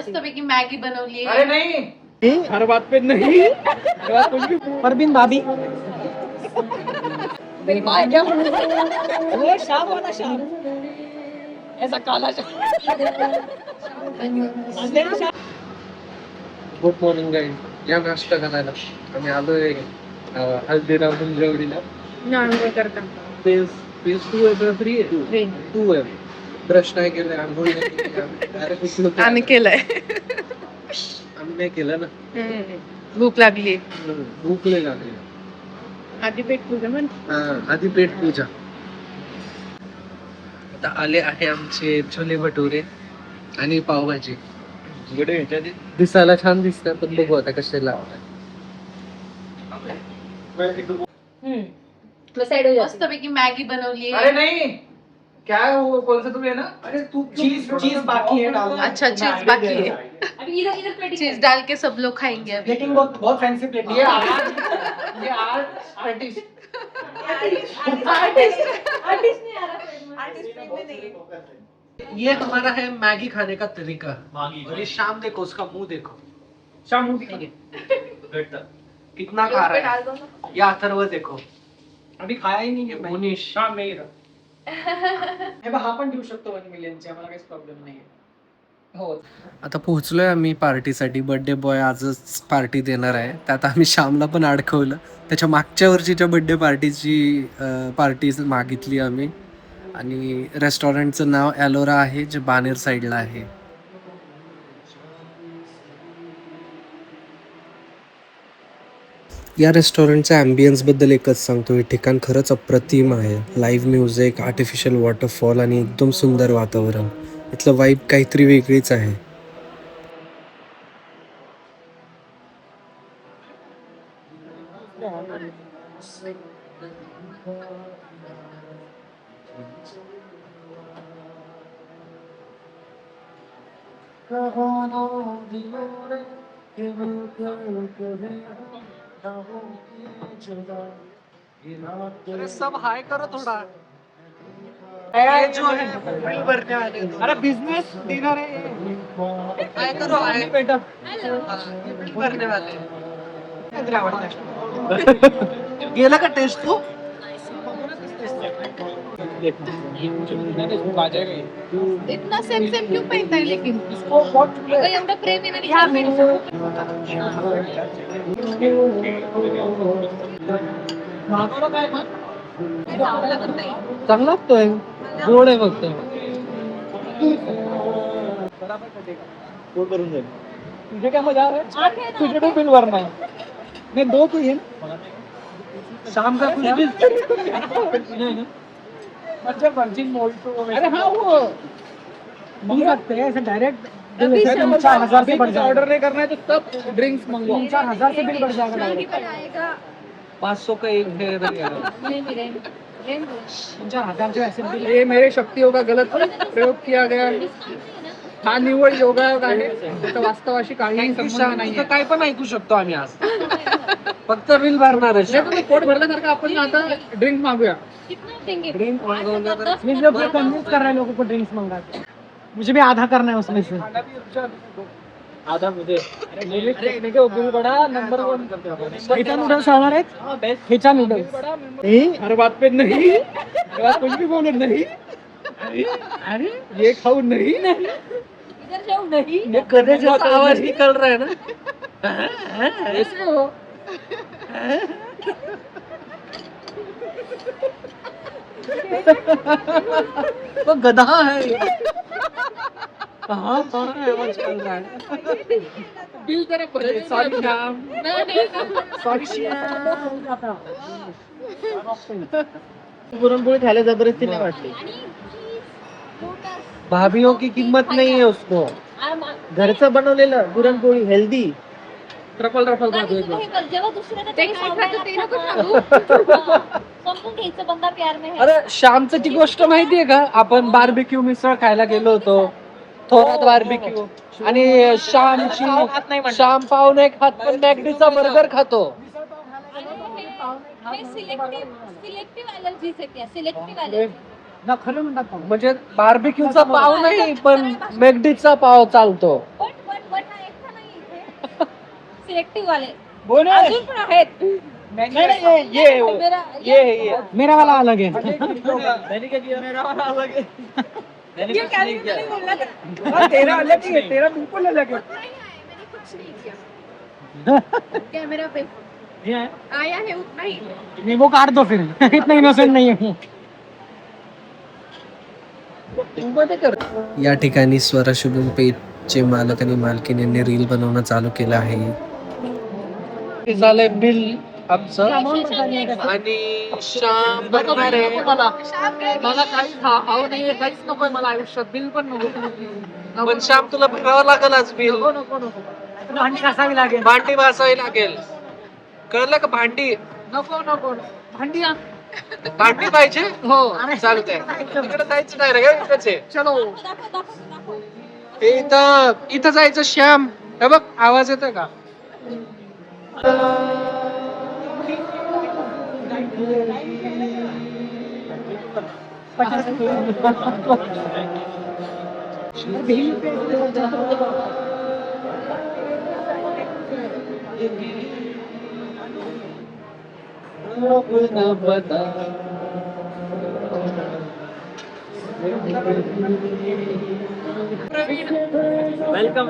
मस्तपैकी मॅगी बनवली अरे नहीं हर बात पे नहीं परवीन भाभी वो शाम वाला शाम ऐसा काला गुड मॉर्निंग गाइस या नाश्ता करायला आम्ही आलोय हल्दीराम जवळीला पेज पेज 2 आहे 3 आहे 2 आहे ब्रश नाही केलाय आंघोळ नाही केली आम्ही केलंय आम्ही नाही केलं ना भूक लागली भूक नाही लागली आधी पेट पूजा म्हण आधी पेट पूजा आता आले आहे आमचे छोले भटुरे आणि पावभाजी दिसायला छान दिसत पण बघू आता कसे लावतात मस्तपैकी मॅगी बनवली अरे नहीं क्या है वो कौन सा तुम है ना अरे तू चीज चीज बाकी है डालना अच्छा चीज बाकी है अभी इधर इधर प्लेटिंग चीज डाल के सब लोग खाएंगे अभी प्लेटिंग बहुत बहुत फैंसी प्लेट ये आर्ट आर्टिस्ट आर्टिस्ट नहीं आ रहा ये हमारा है मैगी खाने का तरीका और ये शाम देखो उसका मुंह देखो शाम मुंह दिखा कितना खा रहा है ये अथर्व देखो अभी खाया ही नहीं है मुनीश शाम में ही हा पण देऊ शकतो 1 मिलियनचे आम्हाला काहीच प्रॉब्लेम नाही हो आता पोहोचलोय आम्ही पार्टीसाठी बर्थडे बॉय आजच पार्टी देणार आहे त्यात आम्ही श्यामला पण अडकवलं त्याच्या मागच्या वर्षीच्या बर्थडे पार्टीची पार्टी मागितली आम्ही आणि रेस्टॉरंटचं नाव ॲलोरा आहे जे बानेर साईडला आहे या रेस्टॉरंटच्या ॲम्बियन्सबद्दल एकच सांगतो हे ठिकाण खरंच अप्रतिम आहे लाईव्ह म्युझिक आर्टिफिशियल वॉटरफॉल आणि एकदम सुंदर वातावरण इथलं वाईब काहीतरी वेगळीच आहे अरे सब हाय करो थोड़ा ये जो है बिल भरने वाले अरे बिजनेस डिनर है हाय करो हाय बेटा बिल भरने वाले गेला का टेस्ट तू इतना सेम सेम क्यों पहनता है लेकिन एवढं प्रेम आहे चांगला लागतोय गोड आहे फक्त तुझे क्या मजा आ रहा है तुझे तो बिल भरना है मैं 2 को ही शाम का कुछ भी अच्छा वर्जिन मोल्टो अरे हाँ वो मंग सकते हैं ऐसे डायरेक्ट 4,000 से बढ़ जाएगा ऑर्डर नहीं करना है तो सब ड्रिंक्स मंगवाओ 4,000 से बिल बढ़ जाएगा 500 का एक है 4,000 से ऐसे बिल ये मेरे शक्तियों का गलत प्रयोग किया गया हा निवड योगायोग आहे तर वास्तवाशी काही संबंध नाही काय पण ऐकू शकतो आम्ही आज फक्त बिल भरणार आहे पोट भरल्यासारखं आपण आता ड्रिंक मागूया ड्रिंक मैं जब कन्विंस कर रहे हैं लोगों को ड्रिंक्स मंगा मुझे भी आधा करना है उसमें से आधा मुझे देखो बिल बड़ा नंबर 1 हिचा नूडल्स खाणार आहेत हिचा नूडल्स हर बात पे नहीं कुछ भी बोले नहीं अरे ये खाऊ नहीं इधर जाऊ नहीं ये कदे जैसा आवाज निकल रहा है ना ऐसे हो तो गधा है कहाँ आवाज चल रहा है बिल तेरे सॉरी श्याम सॉरी पुरणपोळी खायला जबरदस्ती नाही वाटते भाभीओं की कीमत नहीं है उसको घरचं बनवलेलं पुरणपोळी हेल्दी ट्रफल जेव्हा दुसऱ्याला ते काय खातं ते नको सांगू. समजून घ्यायचं बंदा प्यार में है. अरे श्यामचं ती गोष्ट माहितीये का आपण बार्बिक्यू मिसळ खायला गेलो होतो थोरात बार्बिक्यू आणि श्याम पाव नाही खात पण मॅकडीचा बर्गर खातो हे सिलेक्टिव्ह एलर्जीज आहेत या सिलेक्टिव्ह एलर्जी ना खरं म्हणतात म्हणजे बार्बिक्यूचा पाव नाही पण मॅकडीचा पाव चालतो पण सिलेक्टिव्ह वाले वो ना अजून पण आहेत नहीं नहीं ये मेरा वाला अलग है मैंने क्या किया मेरा वाला अलग है ये कॅमेरा नाही बोलला तर. तेरा अलग ही है तेरा बिल्कुल अलग है नहीं आए, मैंने कुछ नहीं किया कैमरा पे ये है आया है उतना ही नहीं वो काट दो फिर इतना इनोसेंट नहीं है या ठिकाणी स्वरा शुभम पेजचे मालक आणि मालकीन यांनी रील बनवणं चालू केलं आहे. झालंय बिल आमचं आणि श्याम बघणार आहे. मला काहीच हवं नाहीये काहीच नकोय मला आयुष्यात बिल पण नको पण श्याम तुला भरावं लागेल आज बिल. नको भांडी घासावी लागेल भांडी घासावी लागेल. कळलं का? भांडी नको भांडी आण. भांडी पाहिजे. हो चालतंय. तिकडे जायचं नाही रे का? इकडेच आहे. चलो दाखव. हे इथं जायचं श्याम. हे बघ आवाज येतोय का? वेलकम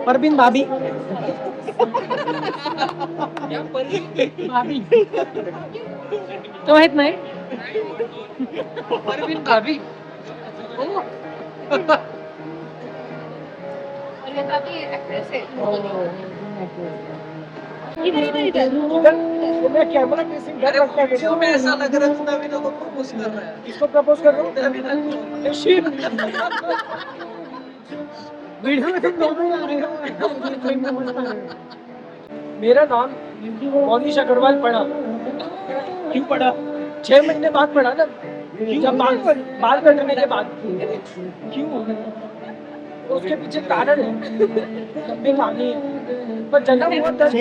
परवीन भाभी भाभी तो माहित नाही परवीन भाभी एक्ट्रेस है मैं कैमरा फेसिंग कर रखा है क्यों मैं ऐसा लग रहा है तू नवीन को प्रपोज कर रहा है? इसको प्रपोज कर रहा हूँ वीडियो में तुम दोनों ही आ रहे हो मेरा नाम मौनीश अग्रवाल पढ़ा क्यों पढ़ा 6 महीने बाद पढ़ा ना जब बाल कटने के बाद क्यों उसके पीछे कारण है लंबी कहानी है पर जन्म हुआ 10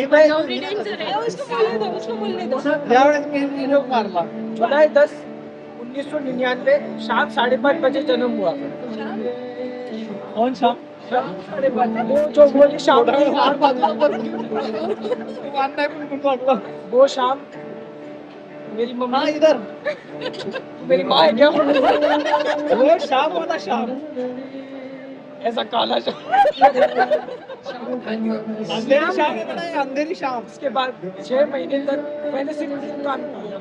जुलाई 10 1999 शाम 5:30 बजे जन्म हुआ कौन शाम वो जो बोली शाम वो शाम मेरी मम्मा इधर मेरी माँ है क्या वो शाम होता शाम ऐसा काला शाम अंधेरी शाम अंधेरी शाम उसके बाद 6 महीने तक मैंने सिर्फ काम किया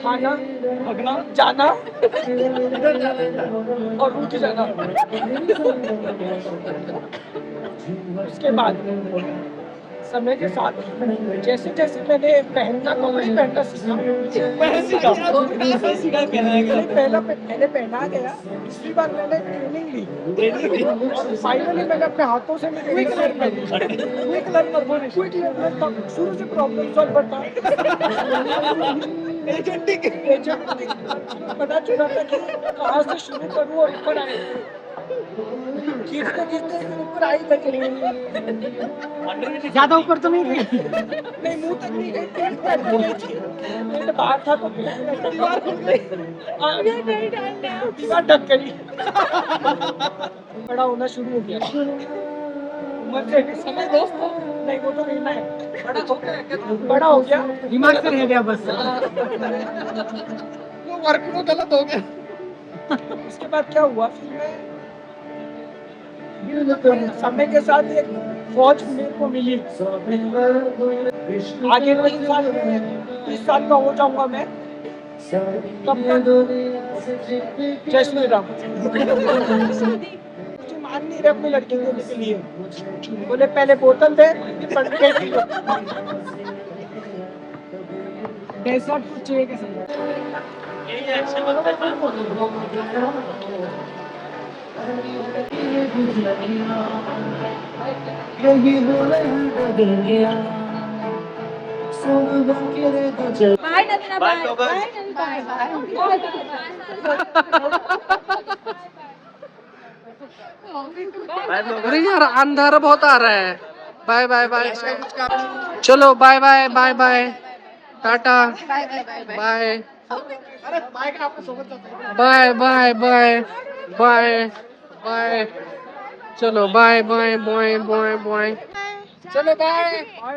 खाना भगना जाना और उठ जाना उसके बाद समय के साथ जैसे जैसे मैंने पहनना कपड़े पहनना सीखा पहले पहना गया दूसरी बार मैंने ट्रेनिंग ली और फाइनली मैंने अपने हाथों से कोई कलर शुरू से प्रॉब्लम सॉल्वर था एजेंट पता चला था कि कहाँ से शुरू करूँ और ऊपर आए ऊपर आई तक ज्यादा ऊपर तो नहीं गई मुंह तक नहीं गई पेट बाहर था तो दीवार खुल गई दीवार ढक गई बड़ा होना शुरू हो गया उम्र से समय दोस्त नहीं वो तो रहना है बड़ा हो गया दिमाग से रह गया बस वो वर्क में गलत हो गया उसके बाद क्या हुआ फिर मैं समय के साथ एक फौज मेरे को मिली आगे 30 साल का हो जाऊंगा मैं तब तक जय श्री राम मुझे मान नहीं रहे अपनी लड़की देने के लिए बोले पहले बोतल दे डेजर्ट कुछ चाहिए कैसे बाय नंदना बाय अरे यार अंधारा बहुत आ रहा है. Bye bye bye. चलो बाय बाय बाय बाय. टाटा. Bye bye bye bye bye bye bye bye bye bye bye. चलो bye bye bye bye bye चलो बाय